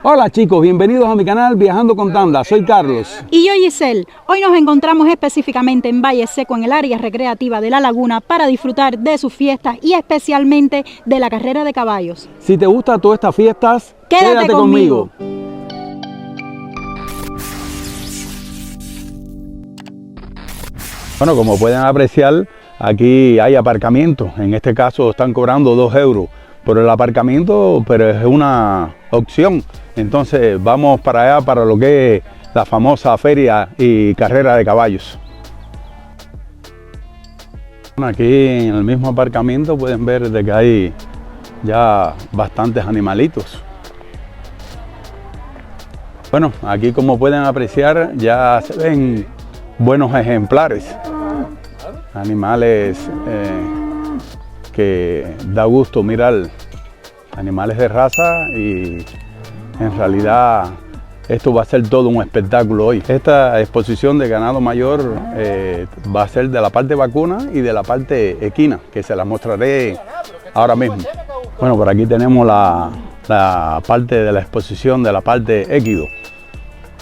Hola chicos, bienvenidos a mi canal Viajando con Tanda, soy Carlos. Y yo Giselle. Hoy nos encontramos específicamente en Valle Seco, en el área recreativa de La Laguna, para disfrutar de sus fiestas y especialmente de la carrera de caballos. Si te gustan todas estas fiestas, quédate conmigo. Bueno, como pueden apreciar, aquí hay aparcamiento. En este caso están cobrando 2 euros por el aparcamiento, pero es una opción. Entonces vamos para allá, para lo que es la famosa feria y carrera de caballos. Aquí en el mismo aparcamiento pueden ver de que hay ya bastantes animalitos. Bueno, aquí como pueden apreciar ya se ven buenos ejemplares, animales que da gusto mirar, animales de raza, y en realidad esto va a ser todo un espectáculo hoy. Esta exposición de ganado mayor va a ser de la parte vacuna y de la parte equina, que se las mostraré ahora mismo. Bueno, por aquí tenemos la parte de la exposición de la parte equido.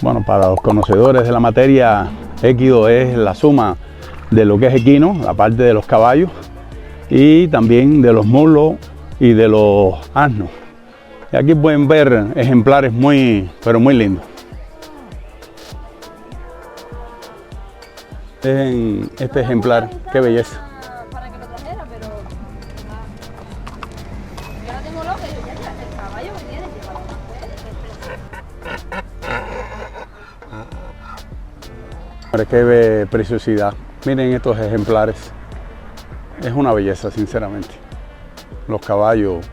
Bueno, para los conocedores de la materia, equido es la suma de lo que es equino, la parte de los caballos, y también de los mulos y de los asnos. Y aquí pueden ver ejemplares pero muy lindos. Dejen este ejemplar, qué belleza. Para que lo trajera, pero yo la tengo loca, yo el caballo que tiene, llévalo más fuerte. Qué preciosidad. Miren estos ejemplares. Es una belleza, sinceramente. Los caballos,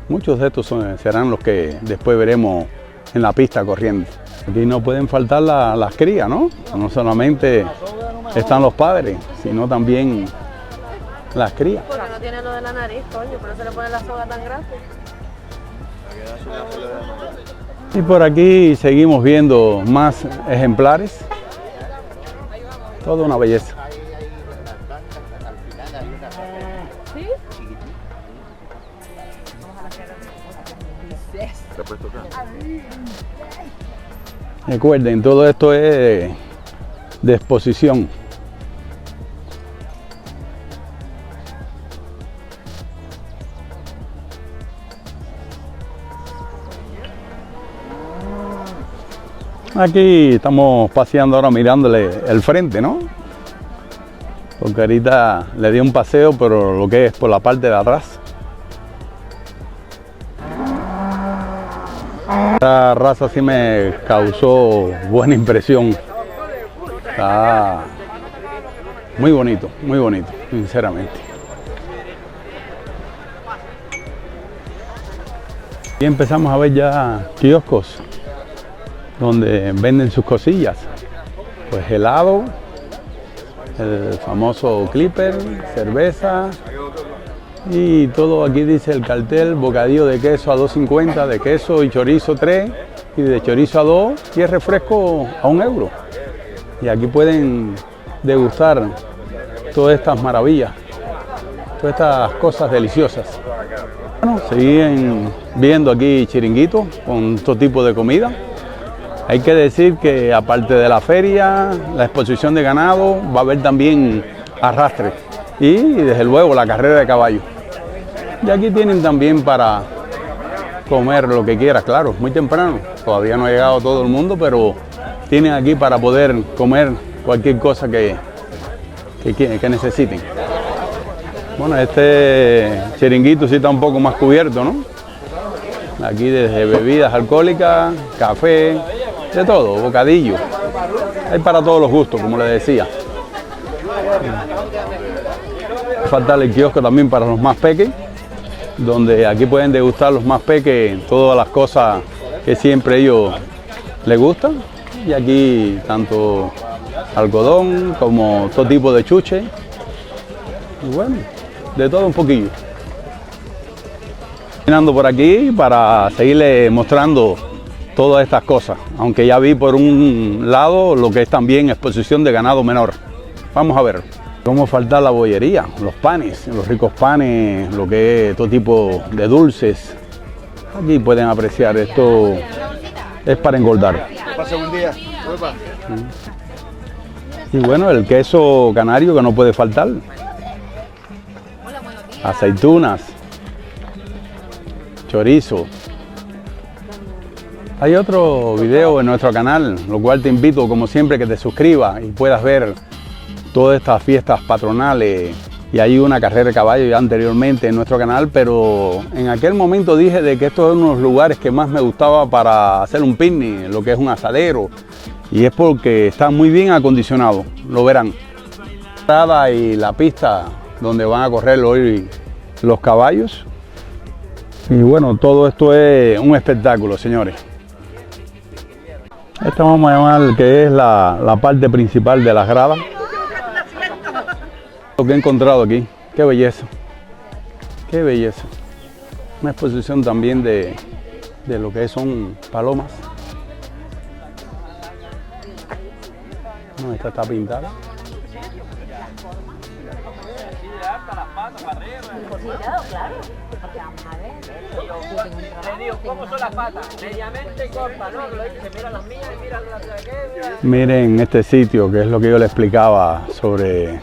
muchos de estos serán los que después veremos en la pista corriendo. Aquí no pueden faltar las crías, ¿no? No solamente están los padres, sino también las crías. Porque no tiene lo de la nariz, coño, por eso le ponen la soga tan grande. Y por aquí seguimos viendo más ejemplares. Toda una belleza. ¿Sí? Recuerden, todo esto es de exposición. Aquí estamos paseando ahora mirándole el frente, ¿no? Porque ahorita le di un paseo, pero lo que es por la parte de atrás. Esta raza sí me causó buena impresión. Está muy bonito, sinceramente. Y empezamos a ver ya kioscos donde venden sus cosillas. Pues helado, el famoso clipper, cerveza. Y todo aquí dice el cartel: bocadillo de queso a 2,50, de queso y chorizo 3, y de chorizo a 2, y el refresco a 1 euro. Y aquí pueden degustar todas estas maravillas, todas estas cosas deliciosas. Bueno, siguen viendo aquí chiringuitos con todo tipo de comida. Hay que decir que aparte de la feria, la exposición de ganado, va a haber también arrastre y desde luego la carrera de caballo. Y aquí tienen también para comer lo que quieras, claro, muy temprano, todavía no ha llegado todo el mundo, pero tienen aquí para poder comer cualquier cosa que necesiten. Bueno, este chiringuito sí está un poco más cubierto, ¿no? Aquí desde bebidas alcohólicas, café, de todo, bocadillo. Hay para todos los gustos, como les decía. Falta el kiosco también para los más pequeños, donde aquí pueden degustar los más pequeños todas las cosas que siempre a ellos les gustan. Y aquí tanto algodón como todo tipo de chuche. Y bueno, de todo un poquillo. Caminando por aquí para seguirles mostrando todas estas cosas, aunque ya vi por un lado lo que es también exposición de ganado menor. Vamos a ver. ¿Cómo faltar la bollería? Los panes, los ricos panes, lo que es todo tipo de dulces. Aquí pueden apreciar esto, es para engordar. Pase buen día. Y bueno, el queso canario que no puede faltar. Aceitunas, chorizo. Hay otro video en nuestro canal, lo cual te invito como siempre que te suscribas y puedas ver todas estas fiestas patronales. Y hay una carrera de caballo ya anteriormente en nuestro canal, pero en aquel momento dije de que estos eran unos lugares que más me gustaba para hacer un picnic, lo que es un asadero, y es porque está muy bien acondicionado, lo verán. La entrada y la pista donde van a correr hoy los caballos, y bueno, todo esto es un espectáculo, señores. Esta vamos a llamar que es la parte principal de las gradas. Lo que he encontrado aquí, qué belleza, qué belleza. Una exposición también de lo que son palomas. No, esta está pintada. ¿Cómo son las patas? Mediamente cortas, ¿no? Mira las mías y mira las de aquella. Miren este sitio, que es lo que yo le explicaba sobre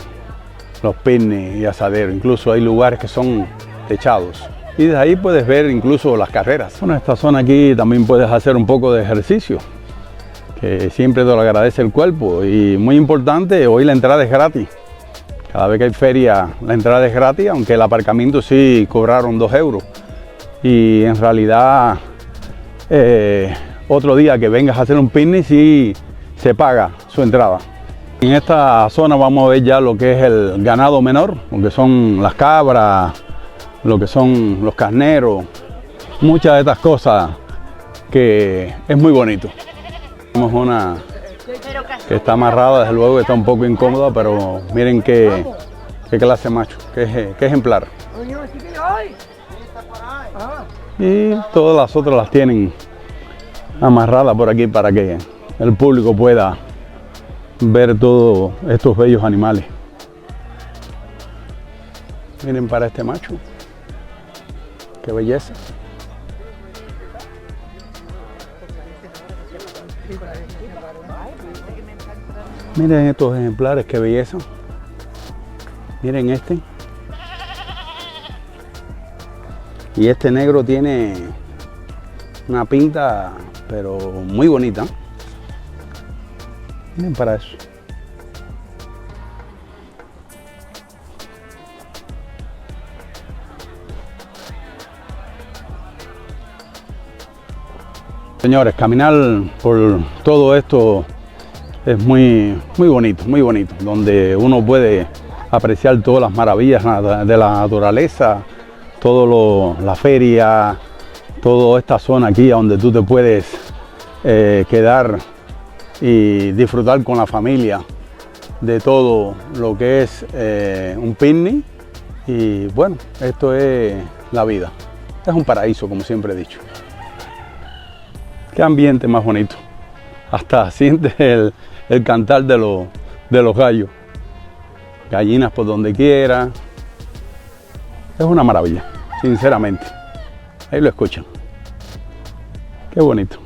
los picnics y asaderos. Incluso hay lugares que son techados. Y desde ahí puedes ver incluso las carreras. Bueno, en esta zona aquí también puedes hacer un poco de ejercicio, que siempre te lo agradece el cuerpo. Y muy importante, hoy la entrada es gratis. Cada vez que hay feria, la entrada es gratis, aunque el aparcamiento sí cobraron 2 euros. Y en realidad, otro día que vengas a hacer un picnic, sí se paga su entrada. En esta zona vamos a ver ya lo que es el ganado menor, lo que son las cabras, lo que son los carneros, muchas de estas cosas que es muy bonito. Tenemos una que está amarrada, desde luego que está un poco incómoda, pero miren qué clase de macho, qué ejemplar. Y todas las otras las tienen amarradas por aquí para que el público pueda ver todos estos bellos animales. Miren para este macho, qué belleza. Miren estos ejemplares, qué belleza. Miren este. Y este negro tiene una pinta, pero muy bonita. Miren para eso. Señores, caminar por todo esto es muy bonito, donde uno puede apreciar todas las maravillas de la naturaleza, la feria, toda esta zona aquí donde tú te puedes quedar y disfrutar con la familia de todo lo que es un picnic. Y bueno, esto es la vida, es un paraíso, como siempre he dicho. Qué ambiente más bonito, hasta sientes el cantar de los gallos, gallinas por donde quiera. Es una maravilla, sinceramente. Ahí lo escuchan. Qué bonito.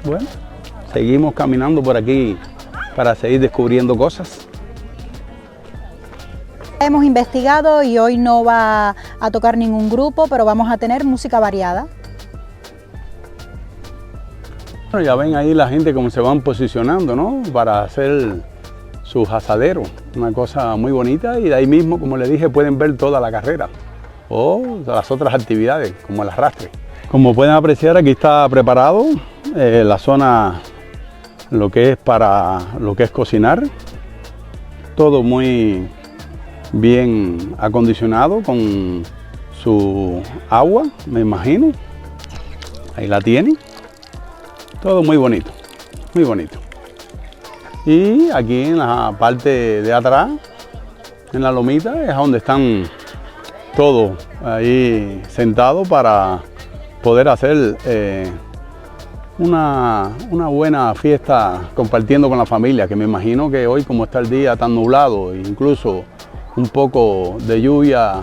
Bueno, seguimos caminando por aquí para seguir descubriendo cosas. Hemos investigado y hoy no va a tocar ningún grupo, pero vamos a tener música variada. Bueno, ya ven ahí la gente cómo se van posicionando, ¿no? Para hacer sus asaderos, una cosa muy bonita, y de ahí mismo, como les dije, pueden ver toda la carrera o las otras actividades, como el arrastre. Como pueden apreciar, aquí está preparado la zona, lo que es para lo que es cocinar, todo muy bien acondicionado con su agua, me imagino. Ahí la tienen. Todo muy bonito, muy bonito. Y aquí en la parte de atrás, en la lomita, es donde están todos ahí sentados para poder hacer una buena fiesta compartiendo con la familia, que me imagino que hoy, como está el día tan nublado, incluso un poco de lluvia,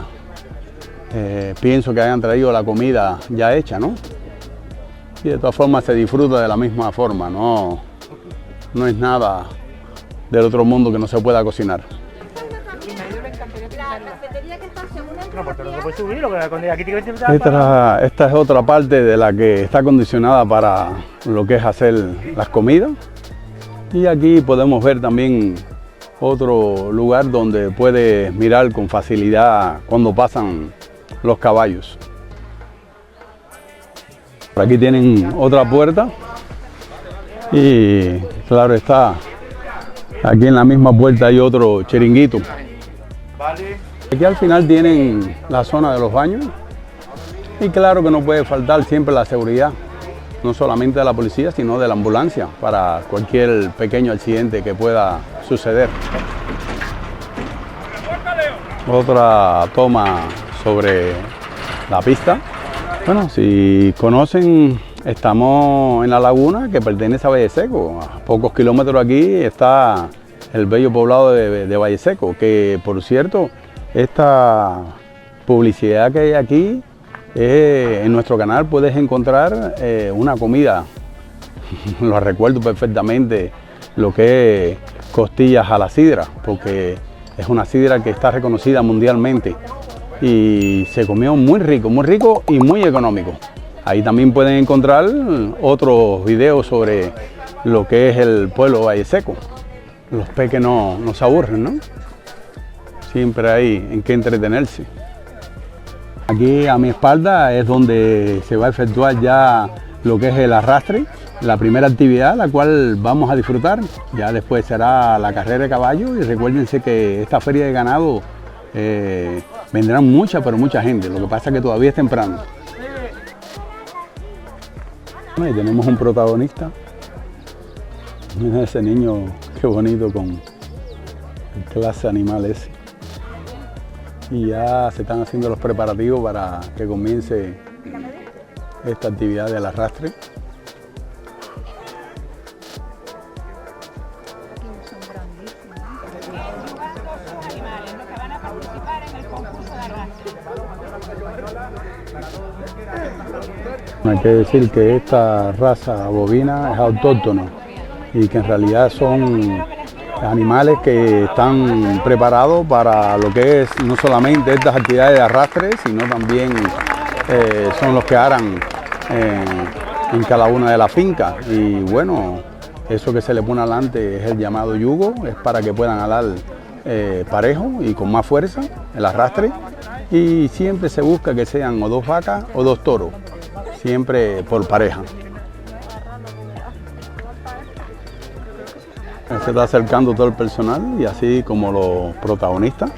pienso que hayan traído la comida ya hecha, ¿no? Y de todas formas se disfruta de la misma forma, no es nada del otro mundo que no se pueda cocinar. Esta es otra parte de la que está acondicionada para lo que es hacer las comidas. Y aquí podemos ver también otro lugar donde puedes mirar con facilidad cuando pasan los caballos. Por aquí tienen otra puerta y claro está, aquí en la misma puerta hay otro chiringuito. Aquí al final tienen la zona de los baños y claro que no puede faltar siempre la seguridad, no solamente de la policía, sino de la ambulancia para cualquier pequeño accidente que pueda suceder. Otra toma sobre la pista. Bueno, si conocen, estamos en la laguna que pertenece a Valle Seco. A pocos kilómetros aquí está el bello poblado de Valle Seco, que por cierto, esta publicidad que hay aquí, en nuestro canal puedes encontrar una comida, lo recuerdo perfectamente, lo que es costillas a la sidra, porque es una sidra que está reconocida mundialmente y se comió muy rico y muy económico. Ahí también pueden encontrar otros videos sobre lo que es el pueblo de Valle Seco. Los peques no se aburren, ¿no? Siempre hay en qué entretenerse. Aquí a mi espalda es donde se va a efectuar ya lo que es el arrastre, la primera actividad, la cual vamos a disfrutar. Ya después será la carrera de caballo y recuérdense que esta feria de ganado vendrán mucha, pero mucha gente. Lo que pasa es que todavía es temprano. Bueno, y tenemos un protagonista. Mira ese niño, qué bonito con el clase animal ese. Y ya se están haciendo los preparativos para que comience esta actividad del arrastre. Hay que decir que esta raza bovina es autóctona y que en realidad son animales que están preparados para lo que es no solamente estas actividades de arrastre, sino también son los que aran en cada una de las fincas. Y bueno, eso que se le pone adelante es el llamado yugo, es para que puedan alar parejo y con más fuerza el arrastre. Y siempre se busca que sean o dos vacas o dos toros, siempre por pareja. Se está acercando todo el personal y así como los protagonistas.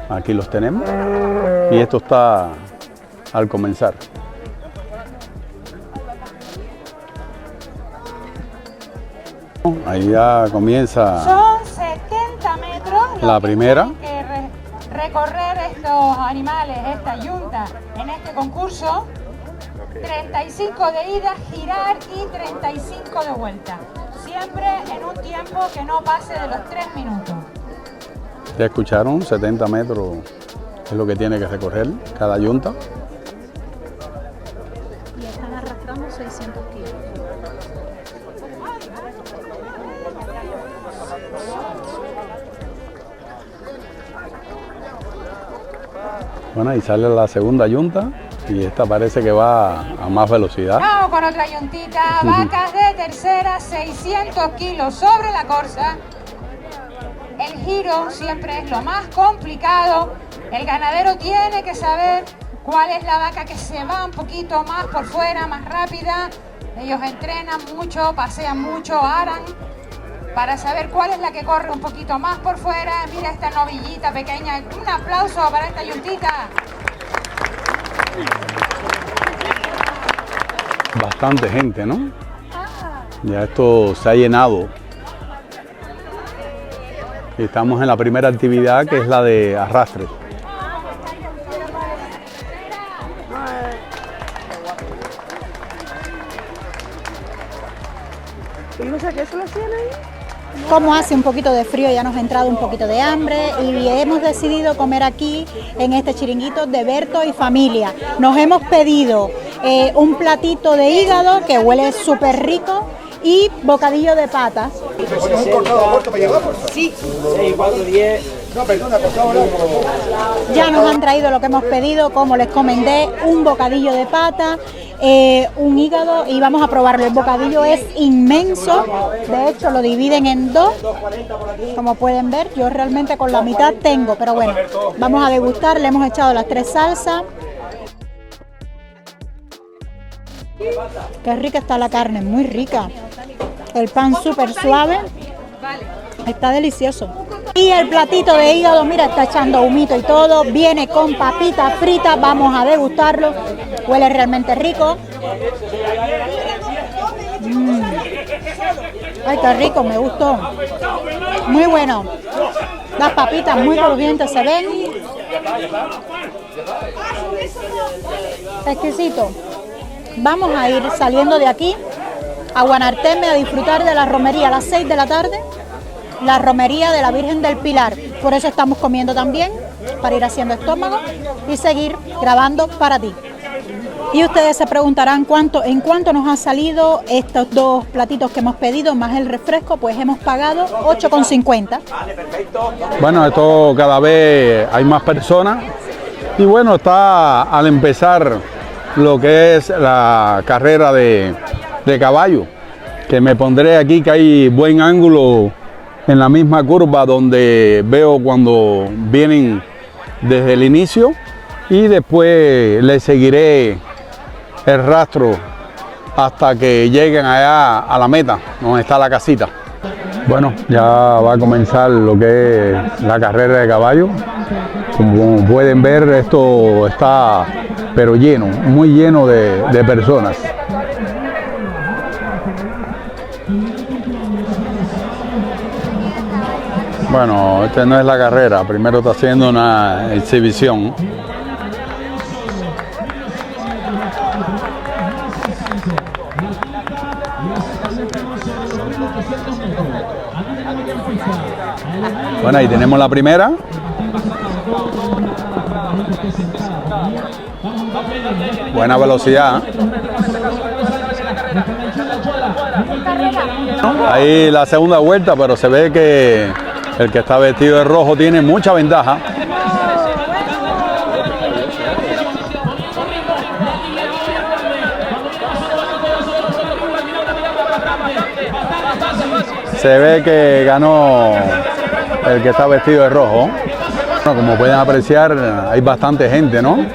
Aquí los tenemos y esto está al comenzar. Ahí ya comienza. Son 70 metros la primera. Que recorrer estos animales, esta yunta, en este concurso. 35 de ida, girar y 35 de vuelta. Siempre en un tiempo que no pase de los 3 minutos. Ya escucharon, 70 metros es lo que tiene que recorrer cada yunta. Y están arrastrando 600 kilos. Bueno, y sale la segunda yunta y esta parece que va a más velocidad. Vamos con otra yuntita, vacas de tercera, 600 kilos sobre la corza. El giro siempre es lo más complicado. El ganadero tiene que saber cuál es la vaca que se va un poquito más por fuera, más rápida. Ellos entrenan mucho, pasean mucho, aran, para saber cuál es la que corre un poquito más por fuera. Mira esta novillita pequeña. Un aplauso para esta yuntita. Bastante gente, ¿no? Ya esto se ha llenado. Estamos en la primera actividad, que es la de arrastre. ¿Y no sé qué eso lo hacían ahí? Como hace un poquito de frío, ya nos ha entrado un poquito de hambre y hemos decidido comer aquí en este chiringuito de Berto y familia. Nos hemos pedido un platito de hígado que huele súper rico y bocadillo de pata. Sí. 6, 4, 10. No, perdona, por favor. Ya nos han traído lo que hemos pedido, como les comenté, un bocadillo de pata, un hígado y vamos a probarlo. El bocadillo es inmenso, de hecho lo dividen en dos, como pueden ver. Yo realmente con la mitad tengo, pero bueno, vamos a degustar. Le hemos echado las 3 salsas. Qué rica está la carne, muy rica. El pan súper suave, está delicioso. Y el platito de hígado, mira, está echando humito y todo. Viene con papitas fritas, vamos a degustarlo. Huele realmente rico. Ay, qué rico, me gustó. Muy bueno. Las papitas muy crujientes se ven. Exquisito. Vamos a ir saliendo de aquí a Guanarteme a disfrutar de la romería a las 6 de la tarde. La romería de la Virgen del Pilar. Por eso estamos comiendo también, para ir haciendo estómago y seguir grabando para ti. Y ustedes se preguntarán en cuánto nos han salido estos 2 platitos que hemos pedido, más el refresco. Pues hemos pagado 8,50. Bueno, esto cada vez hay más personas y bueno, está al empezar lo que es la carrera de caballo, que me pondré aquí que hay buen ángulo en la misma curva donde veo cuando vienen desde el inicio y después le seguiré el rastro hasta que lleguen allá a la meta donde está la casita. Bueno, ya va a comenzar lo que es la carrera de caballo. Como pueden ver, esto está pero lleno, muy lleno de personas. Bueno, esta no es la carrera, primero está haciendo una exhibición. Bueno, ahí tenemos la primera. Buena velocidad. Ahí la segunda vuelta, pero se ve que el que está vestido de rojo tiene mucha ventaja. Se ve que ganó el que está vestido de rojo. Bueno, como pueden apreciar, hay bastante gente, ¿no?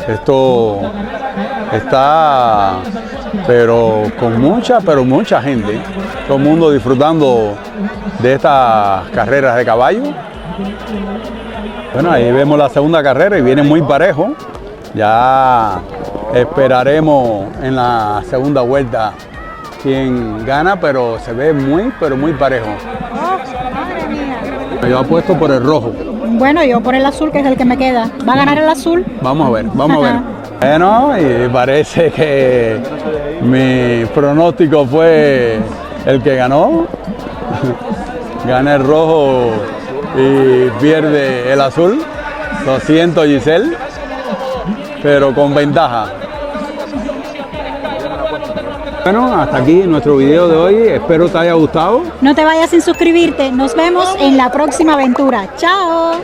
Esto está, pero mucha gente. Todo el mundo disfrutando de estas carreras de caballo. Bueno, ahí vemos la segunda carrera y viene muy parejo. Ya esperaremos en la segunda vuelta quién gana, pero se ve muy parejo. Madre mía. Yo apuesto por el rojo. Bueno, yo por el azul, que es el que me queda. ¿Va a ganar el azul? Vamos a ver. Bueno, y parece que mi pronóstico fue el que ganó. Gana el rojo y pierde el azul. Lo siento, Giselle, pero con ventaja. Bueno, hasta aquí nuestro video de hoy. Espero te haya gustado. No te vayas sin suscribirte. Nos vemos en la próxima aventura. ¡Chao!